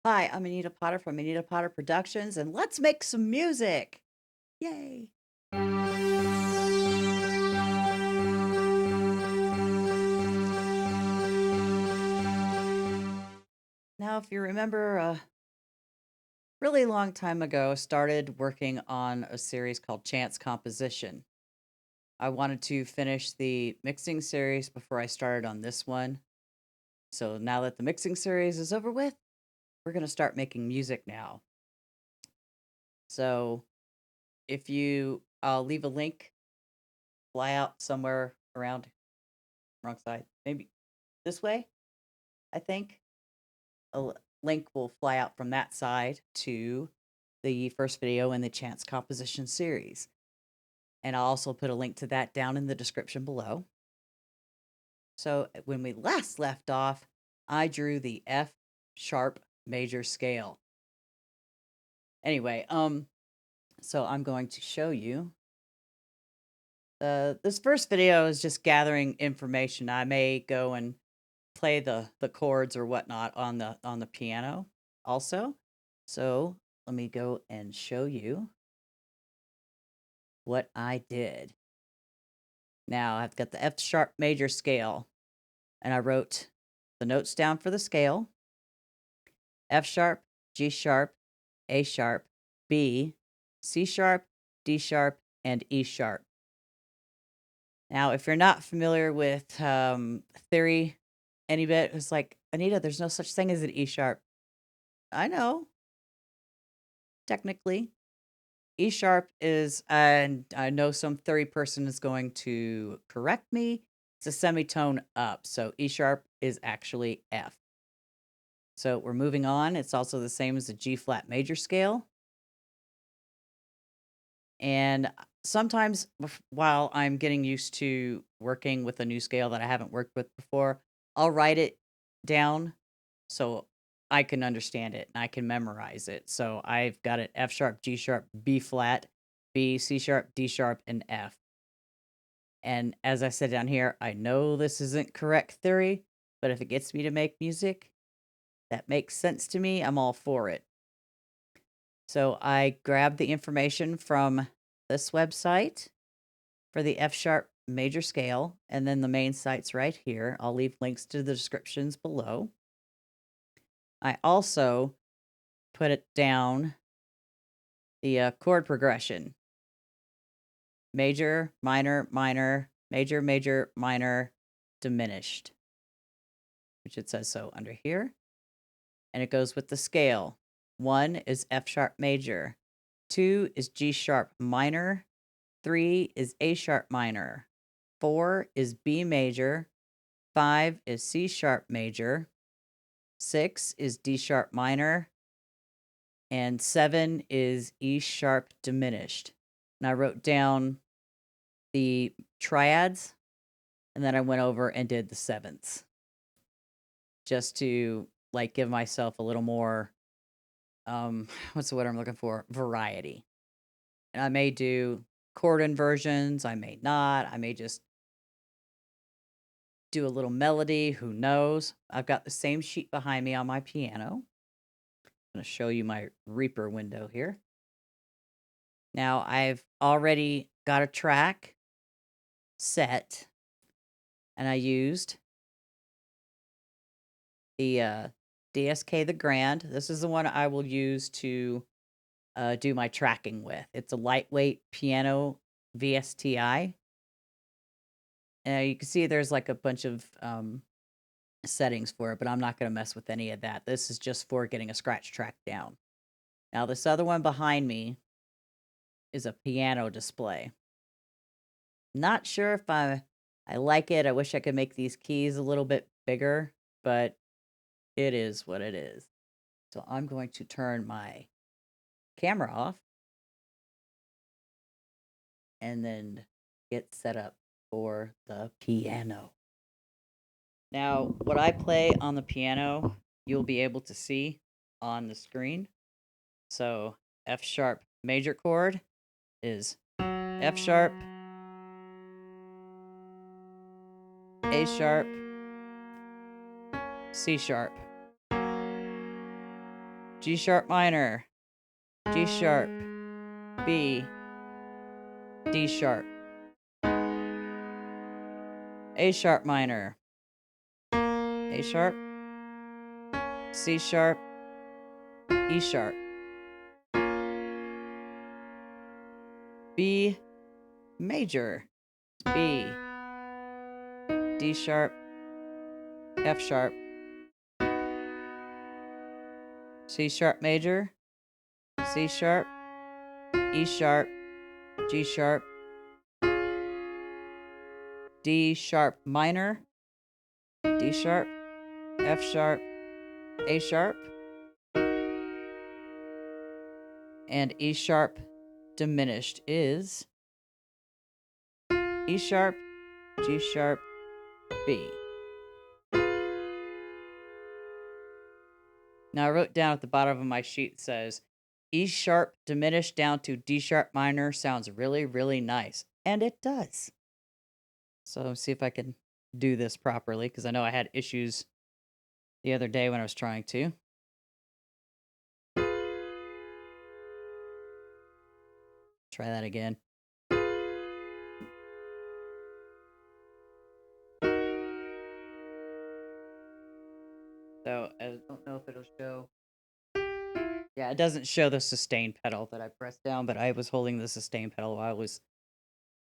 Hi, I'm Anita Potter from Anita Potter Productions, and let's make some music. Yay. Now, if you remember, a really long time ago, started working on a series called Chance Composition. I wanted to finish the mixing series before I started on this one. So now that the mixing series is over with, we're going to start making music now. So I'll leave a link, fly out somewhere around, wrong side, maybe this way, I think. Link will fly out from that side to the first video in the Chance Composition series. And I'll also put a link to that down in the description below. So when we last left off, I drew the F sharp major scale. Anyway, so I'm going to show you. This first video is just gathering information. I may go and play the chords or whatnot on the piano also. So let me go and show you what I did. Now I've got the F sharp major scale, and I wrote the notes down for the scale: F sharp, G sharp, A sharp, B, C sharp, D sharp, and E sharp. Now, if you're not familiar with theory any bit, it's like, Anita, there's no such thing as an E sharp. I know, technically. E sharp is, and I know some theory person is going to correct me, it's a semitone up. So E sharp is actually F. So we're moving on. It's also the same as the G flat major scale. And sometimes while I'm getting used to working with a new scale that I haven't worked with before, I'll write it down so I can understand it and I can memorize it. So I've got it F sharp, G sharp, B flat, B, C sharp, D sharp, and F. And as I said down here, I know this isn't correct theory, but if it gets me to make music that makes sense to me, I'm all for it. So I grabbed the information from this website for the F sharp major scale, and then the main site's right here. I'll leave links to the descriptions below. I also put it down the chord progression: major, minor, minor, major, major, minor, diminished, which it says so under here. And it goes with the scale. 1 is F sharp major, 2 is G sharp minor, 3 is A sharp minor, 4 is B major, 5 is C sharp major, 6 is D sharp minor, and 7 is E sharp diminished. And I wrote down the triads, and then I went over and did the sevenths, just to like give myself a little more what's the word I'm looking for? Variety. And I may do chord inversions, I may not, I may just do a little melody, who knows? I've got the same sheet behind me on my piano. I'm going to show you my Reaper window here. Now I've already got a track set, and I used the DSK the Grand. This is the one I will use to do my tracking with. It's a lightweight piano VSTI. You can see there's like a bunch of settings for it, but I'm not going to mess with any of that. This is just for getting a scratch track down. Now, this other one behind me is a piano display. Not sure if I like it. I wish I could make these keys a little bit bigger, but it is what it is. So I'm going to turn my camera off and then get set up for the piano. Now, what I play on the piano, you'll be able to see on the screen. So F sharp major chord is F sharp, A sharp, C sharp. G sharp minor, G sharp, B, D sharp, A sharp minor, A sharp, C sharp, E sharp, B major, B, D sharp, F sharp, C sharp major, C sharp, E sharp, G sharp, D sharp minor, D sharp, F sharp, A sharp, and E sharp diminished is E sharp, G sharp, B. Now I wrote down at the bottom of my sheet says E sharp diminished down to D sharp minor sounds really, really nice. And it does. So let's see if I can do this properly because I know I had issues the other day when I was trying to. Try that again. So I don't know if it'll show. Yeah, it doesn't show the sustain pedal that I pressed down, but I was holding the sustain pedal while I was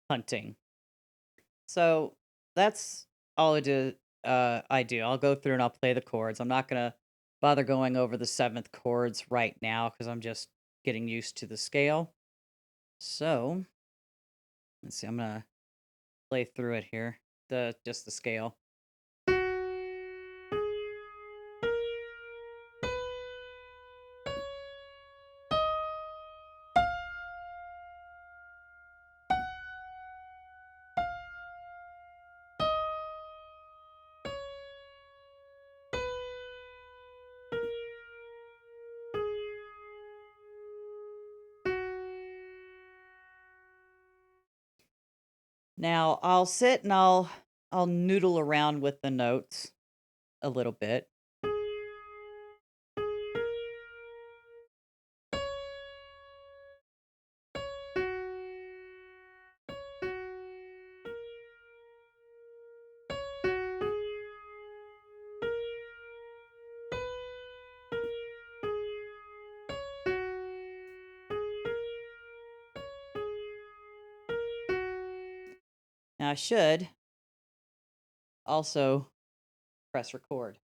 hunting. So that's all I do. I'll go through and I'll play the chords. I'm not gonna bother going over the seventh chords right now because I'm just getting used to the scale. So let's see. I'm gonna play through it here. Just the scale. Now I'll sit and I'll noodle around with the notes a little bit. Now I should also press record.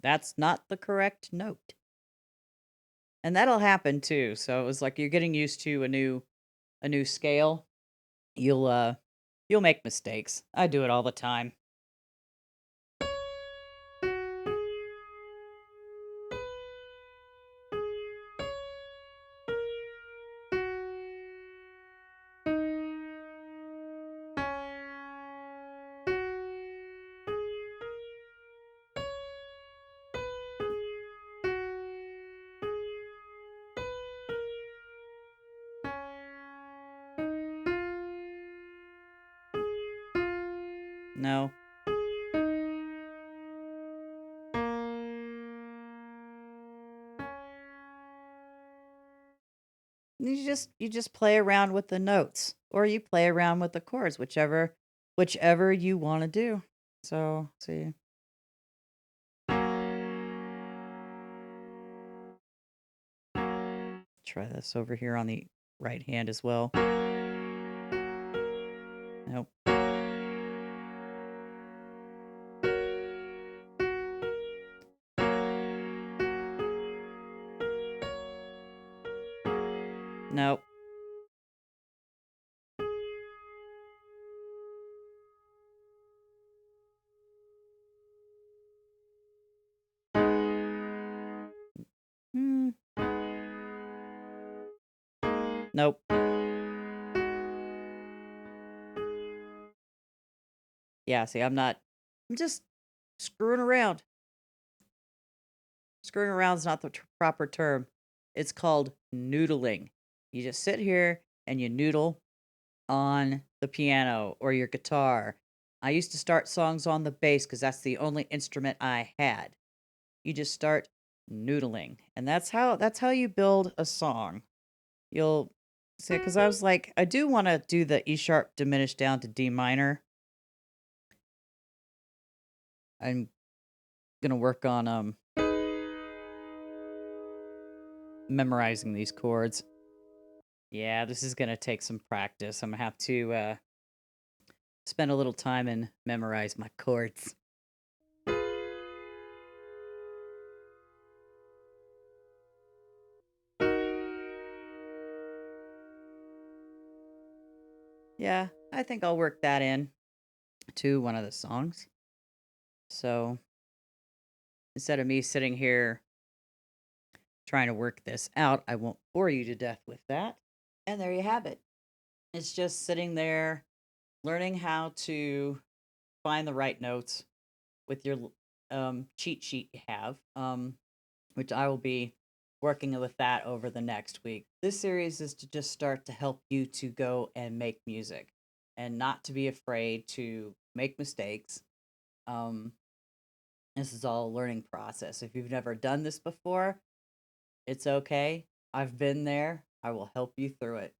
That's not the correct note. And that'll happen too. So it was like you're getting used to a new scale. You'll make mistakes. I do it all the time. No. You just play around with the notes or you play around with the chords, whichever you want to do. So, see. Try this over here on the right hand as well. Nope. Nope. Hmm. Nope. Yeah, see, I'm just screwing around. Screwing around is not the proper term. It's called noodling. You just sit here and you noodle on the piano or your guitar. I used to start songs on the bass because that's the only instrument I had. You just start noodling, and that's how you build a song. You'll see, because I was like, I do want to do the E sharp diminished down to D minor. I'm gonna work on memorizing these chords. Yeah, this is gonna take some practice. I'm gonna have to spend a little time and memorize my chords. Yeah, I think I'll work that in to one of the songs. So instead of me sitting here trying to work this out, I won't bore you to death with that. And there you have it. It's just sitting there learning how to find the right notes with your cheat sheet you have, which I will be working with that over the next week. This series is to just start to help you to go and make music and not to be afraid to make mistakes. Um, this is all a learning process. If you've never done this before, it's okay. I've been there. I will help you through it.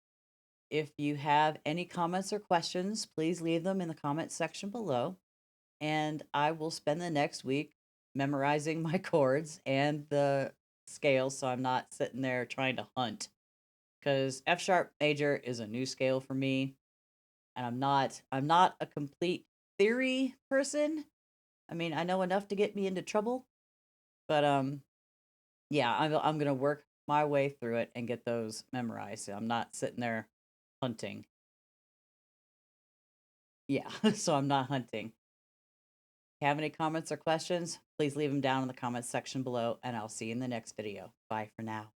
If you have any comments or questions, please leave them in the comment section below. And I will spend the next week memorizing my chords and the scales so I'm not sitting there trying to hunt. Because F sharp major is a new scale for me. And I'm not a complete theory person. I mean, I know enough to get me into trouble, but yeah, I'm gonna work my way through it and get those memorized. I'm not sitting there hunting. Yeah, so I'm not hunting. If you have any comments or questions, please leave them down in the comments section below, and I'll see you in the next video. Bye for now.